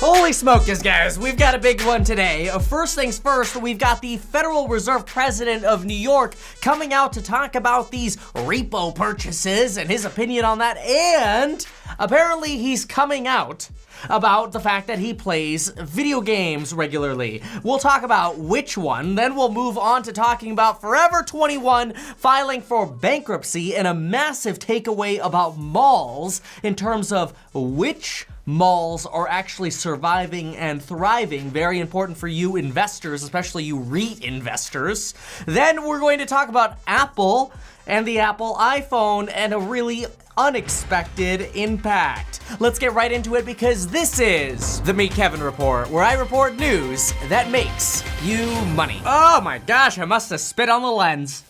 Holy smokers, guys, we've got a big one today. First things first, we've got the Federal Reserve President of New York coming out to talk about these repo purchases and his opinion on that, and apparently he's coming out about the fact that he plays video games regularly. We'll talk about which one, then we'll move on to talking about Forever 21 filing for bankruptcy and a massive takeaway about malls in terms of which malls are actually surviving and thriving. Very important for you investors, especially you REIT investors. Then we're going to talk about Apple and the Apple iPhone and a really unexpected impact. Let's get right into it because this is the Meet Kevin Report, where I report news that makes you money. Oh my gosh, I must have spit on the lens.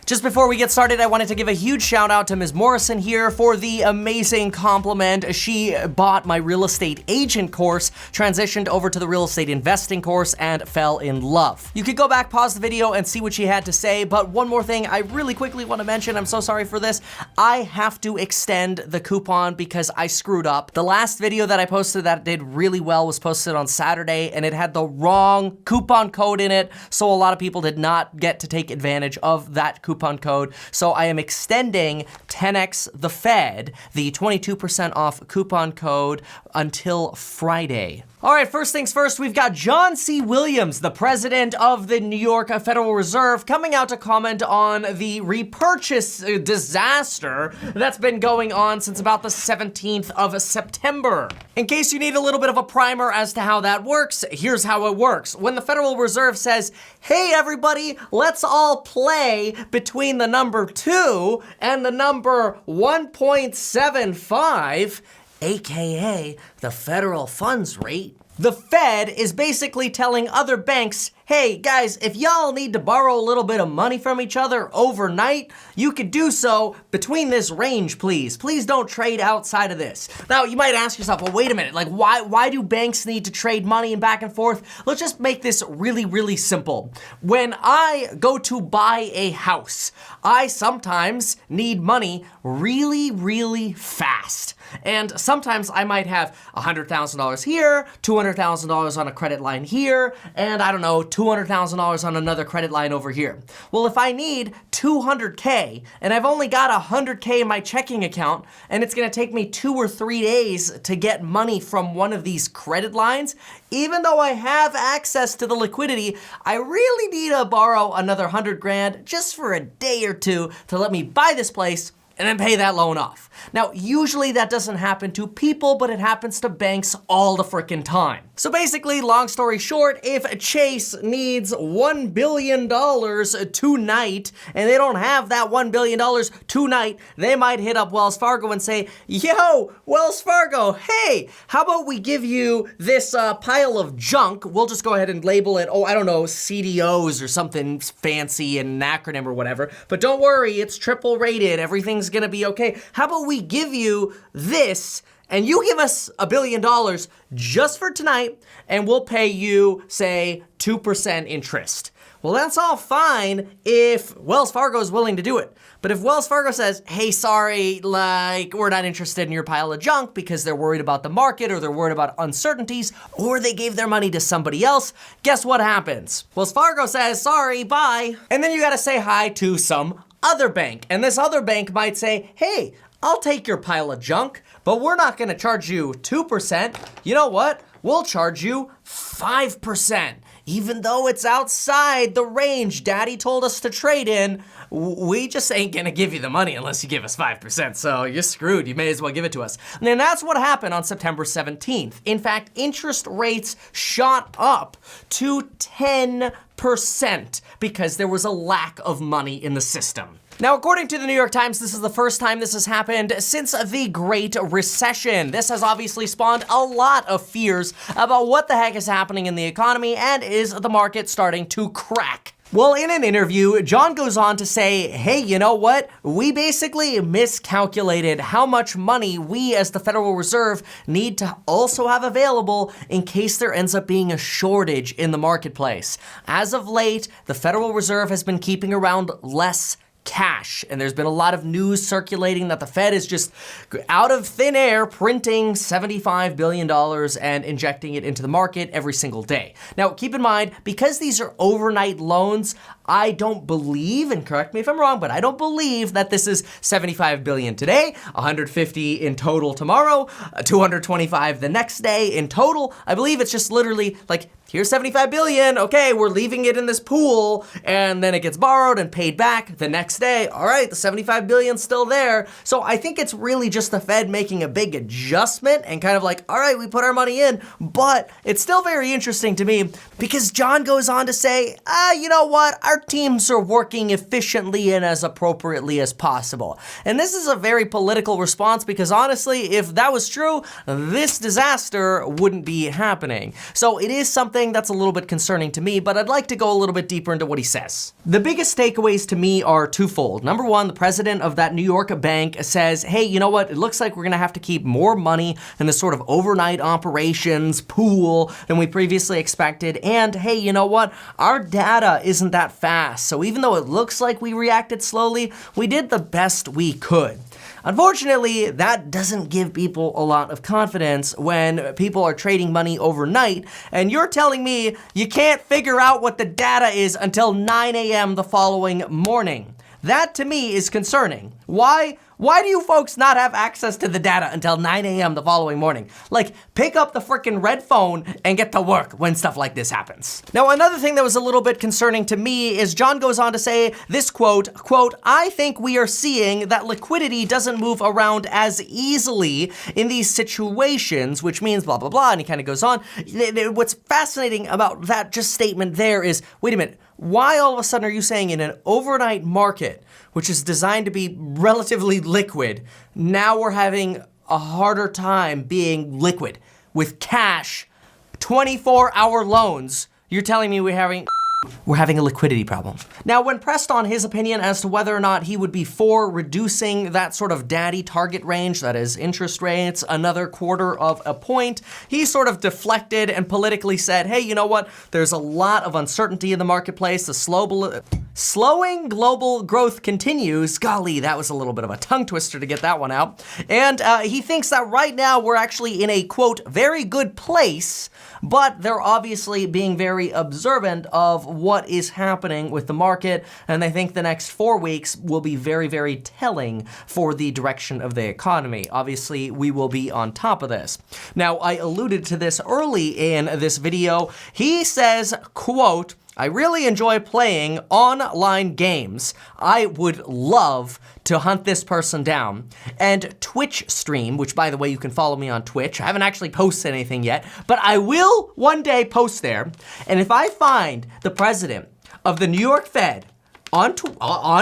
Just before we get started, I wanted to give a huge shout out to Ms. Morrison here for the amazing compliment. She bought my real estate agent course, transitioned over to the real estate investing course, and fell in love. You could go back, pause the video, and see what she had to say, but one more thing I really quickly want to mention, I'm so sorry for this, I have to extend the coupon because I screwed up. The last video that I posted that did really well was posted on Saturday, and it had the wrong coupon code in it, so a lot of people did not get to take advantage of that coupon code. So I am extending 10x the Fed, the 22% off coupon code, until Friday. All right, first things first, we've got John C. Williams, the president of the New York Federal Reserve, coming out to comment on the repurchase disaster that's been going on since about the 17th of September. In case you need a little bit of a primer as to how that works, here's how it works. When the Federal Reserve says, hey everybody, let's all play between the number 2 and the number 1.75, AKA the federal funds rate, the Fed is basically telling other banks, hey guys, if y'all need to borrow a little bit of money from each other overnight, you could do so between this range, please. Please don't trade outside of this. Now, you might ask yourself, well, wait a minute, like why do banks need to trade money and back and forth? Let's just make this really, really simple. When I go to buy a house, I sometimes need money really, really fast. And sometimes I might have $100,000 here, $200,000 on a credit line here, and I don't know, $200,000 on another credit line over here. Well, if I need $200K and I've only got $100K in my checking account and it's gonna take me 2 or 3 days to get money from one of these credit lines, even though I have access to the liquidity, I really need to borrow another 100 grand just for a day or two to let me buy this place and then pay that loan off. Now, usually that doesn't happen to people, but it happens to banks all the frickin' time. So basically, long story short, if Chase needs $1 billion tonight, and they don't have that $1 billion tonight, they might hit up Wells Fargo and say, yo, Wells Fargo, hey, how about we give you this pile of junk? We'll just go ahead and label it, oh, I don't know, CDOs or something fancy and an acronym or whatever. But don't worry, it's triple rated, everything's gonna be okay. How about we give you this and you give us $1 billion just for tonight and we'll pay you, say, 2% interest. Well, that's all fine if Wells Fargo is willing to do it. But if Wells Fargo says, hey, sorry, like, we're not interested in your pile of junk because they're worried about the market or they're worried about uncertainties or they gave their money to somebody else, guess what happens? Wells Fargo says, sorry, bye. And then you gotta say hi to some other bank. And this other bank might say, hey, I'll take your pile of junk, but we're not gonna charge you 2%. You know what? We'll charge you 5%. Even though it's outside the range Daddy told us to trade in, we just ain't gonna give you the money unless you give us 5%, so you're screwed. You may as well give it to us. And that's what happened on September 17th. In fact, interest rates shot up to 10% because there was a lack of money in the system. Now, according to the New York Times, this is the first time this has happened since the Great Recession. This has obviously spawned a lot of fears about what the heck is happening in the economy and is the market starting to crack. Well, in an interview, John goes on to say, hey, you know what? We basically miscalculated how much money we as the Federal Reserve need to also have available in case there ends up being a shortage in the marketplace. As of late, the Federal Reserve has been keeping around less cash. And there's been a lot of news circulating that the Fed is just out of thin air printing $75 billion and injecting it into the market every single day. Now, keep in mind, because these are overnight loans, I don't believe, and correct me if I'm wrong, but I don't believe that this is $75 billion today, $150 in total tomorrow, $225 the next day in total. I believe it's just literally like, here's $75 billion, okay, we're leaving it in this pool, and then it gets borrowed and paid back the next day. All right, the $75 billion's still there. So I think it's really just the Fed making a big adjustment and kind of like, all right, we put our money in, but it's still very interesting to me because John goes on to say, you know what, our teams are working efficiently and as appropriately as possible. And this is a very political response because honestly, if that was true, this disaster wouldn't be happening. So it is something that's a little bit concerning to me, but I'd like to go a little bit deeper into what he says. The biggest takeaways to me are twofold. Number one, the president of that New York bank says, hey, you know what? It looks like we're gonna have to keep more money in this sort of overnight operations pool than we previously expected. And hey, you know what? Our data isn't that fast. So even though it looks like we reacted slowly, we did the best we could. Unfortunately, that doesn't give people a lot of confidence when people are trading money overnight, and you're telling me you can't figure out what the data is until 9 a.m. the following morning. That to me is concerning. Why do you folks not have access to the data until 9 a.m. the following morning? Like, pick up the frickin' red phone and get to work when stuff like this happens. Now, another thing that was a little bit concerning to me is John goes on to say this quote, I think we are seeing that liquidity doesn't move around as easily in these situations, which means blah, blah, blah, and he kind of goes on. What's fascinating about that just statement there is, wait a minute, why all of a sudden are you saying in an overnight market, which is designed to be relatively liquid, now we're having a harder time being liquid with cash, 24-hour loans? You're telling me we're having a liquidity problem. Now, when pressed on his opinion as to whether or not he would be for reducing that sort of daddy target range, that is interest rates, another quarter of a point, he sort of deflected and politically said, hey, you know what? There's a lot of uncertainty in the marketplace. The slowing global growth continues. Golly, that was a little bit of a tongue twister to get that one out. And he thinks that right now we're actually in a, quote, very good place, but they're obviously being very observant of what is happening with the market, and I think the next 4 weeks will be very, very telling for the direction of the economy. Obviously, we will be on top of this. Now, I alluded to this early in this video. He says, quote, I really enjoy playing online games. I would love to hunt this person down. And Twitch stream, which by the way, you can follow me on Twitch. I haven't actually posted anything yet, but I will one day post there. And if I find the president of the New York Fed on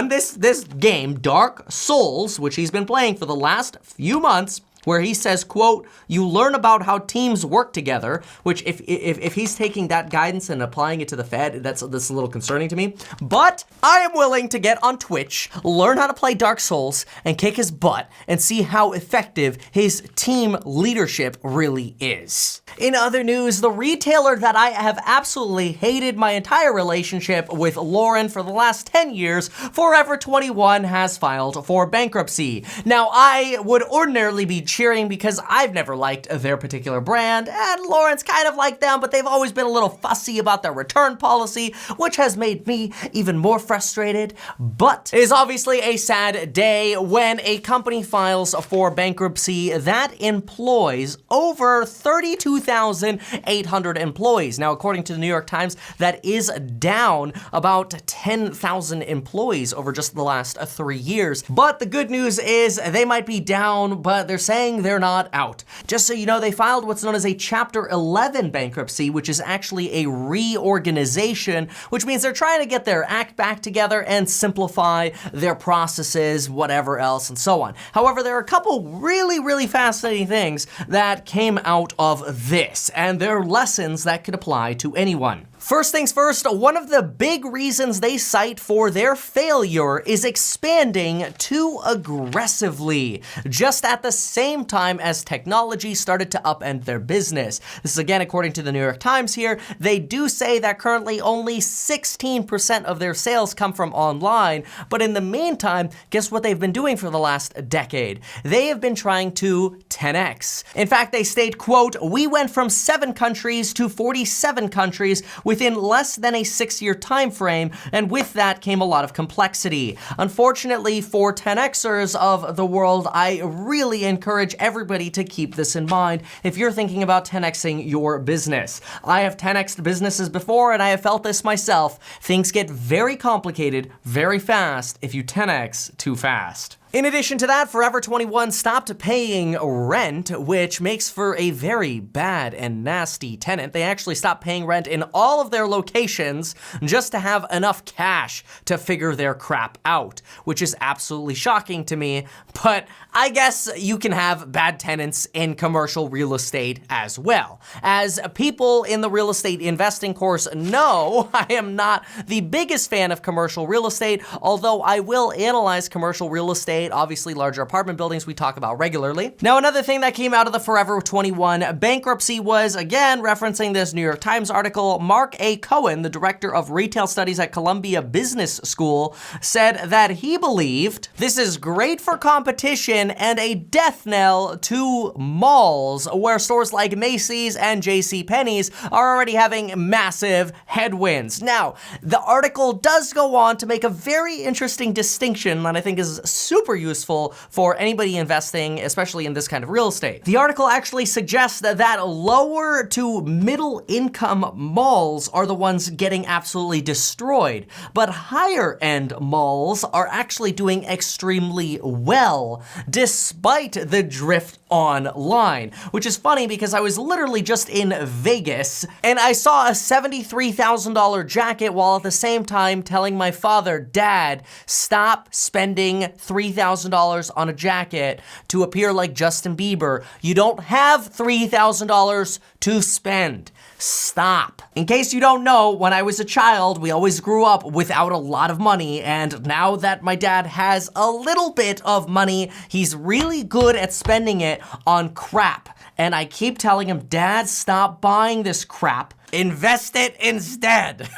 this game, Dark Souls, which he's been playing for the last few months, where he says, quote, you learn about how teams work together, which if he's taking that guidance and applying it to the Fed, that's a little concerning to me. But I am willing to get on Twitch, learn how to play Dark Souls, and kick his butt and see how effective his team leadership really is. In other news, the retailer that I have absolutely hated my entire relationship with, Lauren, for the last 10 years, Forever 21 has filed for bankruptcy. Now, I would ordinarily be cheering because I've never liked their particular brand, and Lauren's kind of like them, but they've always been a little fussy about their return policy, which has made me even more frustrated. But it is obviously a sad day when a company files for bankruptcy that employs over 32,800 employees. Now, according to the New York Times, that is down about 10,000 employees over just the last 3 years. But the good news is they might be down, but they're saying they're not out. Just so you know, they filed what's known as a Chapter 11 bankruptcy, which is actually a reorganization, which means they're trying to get their act back together and simplify their processes, whatever else, and so on. However, there are a couple really, really fascinating things that came out of this, and they're lessons that could apply to anyone. First things first, one of the big reasons they cite for their failure is expanding too aggressively, just at the same time as technology started to upend their business. This is again according to the New York Times here. They do say that currently only 16% of their sales come from online, but in the meantime, guess what they've been doing for the last decade? They have been trying to 10x. In fact, they state, quote, "We went from 7 countries to 47 countries within less than a 6-year time frame, and with that came a lot of complexity." Unfortunately for 10xers of the world, I really encourage everybody to keep this in mind if you're thinking about 10xing your business. I have 10xed businesses before, and I have felt this myself. Things get very complicated very fast if you 10x too fast. In addition to that, Forever 21 stopped paying rent, which makes for a very bad and nasty tenant. They actually stopped paying rent in all of their locations just to have enough cash to figure their crap out, which is absolutely shocking to me, but I guess you can have bad tenants in commercial real estate as well. As people in the real estate investing course know, I am not the biggest fan of commercial real estate, although I will analyze commercial real estate, obviously larger apartment buildings we talk about regularly. Now, another thing that came out of the Forever 21 bankruptcy was, again, referencing this New York Times article, Mark A. Cohen, the director of retail studies at Columbia Business School, said that he believed this is great for competition and a death knell to malls, where stores like Macy's and JCPenney's are already having massive headwinds. Now, the article does go on to make a very interesting distinction that I think is super useful for anybody investing, especially in this kind of real estate. The article actually suggests that lower to middle income malls are the ones getting absolutely destroyed, but higher end malls are actually doing extremely well, despite the drift online, which is funny because I was literally just in Vegas and I saw a $73,000 jacket while at the same time telling my father, "Dad, stop spending $3,000 on a jacket to appear like Justin Bieber. You don't have $3,000 to spend. Stop." In case you don't know, when I was a child, we always grew up without a lot of money, and now that my dad has a little bit of money, he's really good at spending it on crap. And I keep telling him, "Dad, stop buying this crap. Invest it instead."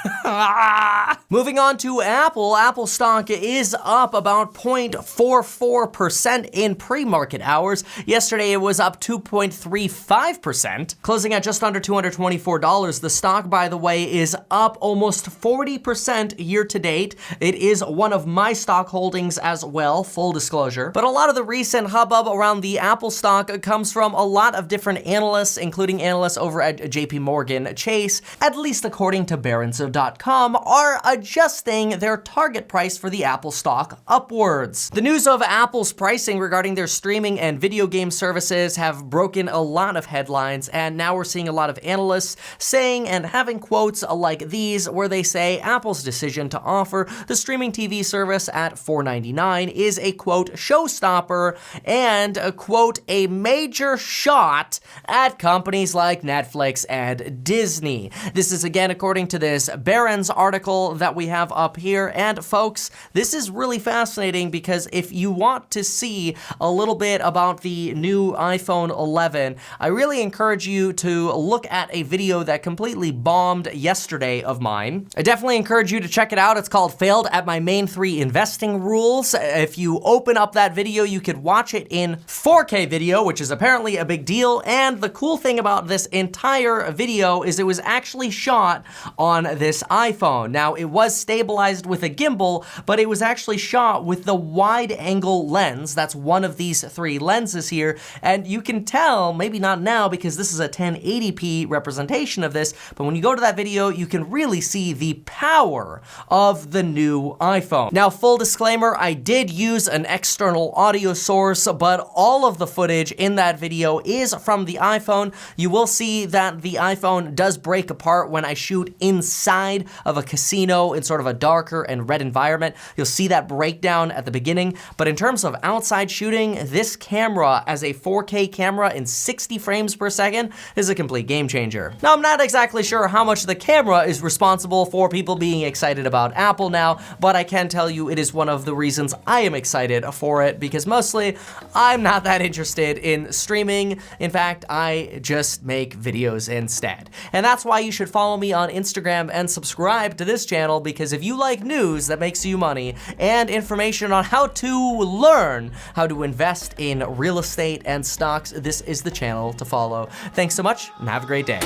Moving on to Apple. Apple stock is up about 0.44% in pre-market hours. Yesterday it was up 2.35%, closing at just under $224. The stock, by the way, is up almost 40% year to date. It is one of my stock holdings as well, full disclosure. But a lot of the recent hubbub around the Apple stock comes from a lot of different analysts, including analysts over at JP Morgan Chase, at least according to Barronzo.com, are adjusting their target price for the Apple stock upwards. The news of Apple's pricing regarding their streaming and video game services have broken a lot of headlines, and now we're seeing a lot of analysts saying and having quotes like these where they say Apple's decision to offer the streaming TV service at $4.99 is a, quote, showstopper and, a, quote, a major shot at companies like Netflix and Disney. This is again according to this Barron's article that we have up here, and folks, this is really fascinating because if you want to see a little bit about the new iPhone 11, I really encourage you to look at a video that completely bombed yesterday of mine. I definitely encourage you to check it out. It's called Failed at My Main 3 Investing Rules. If you open up that video, you could watch it in 4K video, which is apparently a big deal, and the cool thing about this entire video is it was actually shot on this iPhone. Now, it was stabilized with a gimbal, but it was actually shot with the wide angle lens. That's one of these 3 lenses here, and you can tell, maybe not now because this is a 1080p representation of this, but when you go to that video, you can really see the power of the new iPhone. Now, full disclaimer, I did use an external audio source, but all of the footage in that video is from the iPhone. You will see that the iPhone does break apart when I shoot inside of a casino in sort of a darker and red environment. You'll see that breakdown at the beginning. But in terms of outside shooting, this camera as a 4K camera in 60 frames per second is a complete game changer. Now, I'm not exactly sure how much the camera is responsible for people being excited about Apple now, but I can tell you it is one of the reasons I am excited for it, because mostly I'm not that interested in streaming. In fact, I just make videos instead. And that's why you should follow me on Instagram and subscribe to this channel, because if you like news that makes you money and information on how to learn how to invest in real estate and stocks, this is the channel to follow. Thanks so much and have a great day.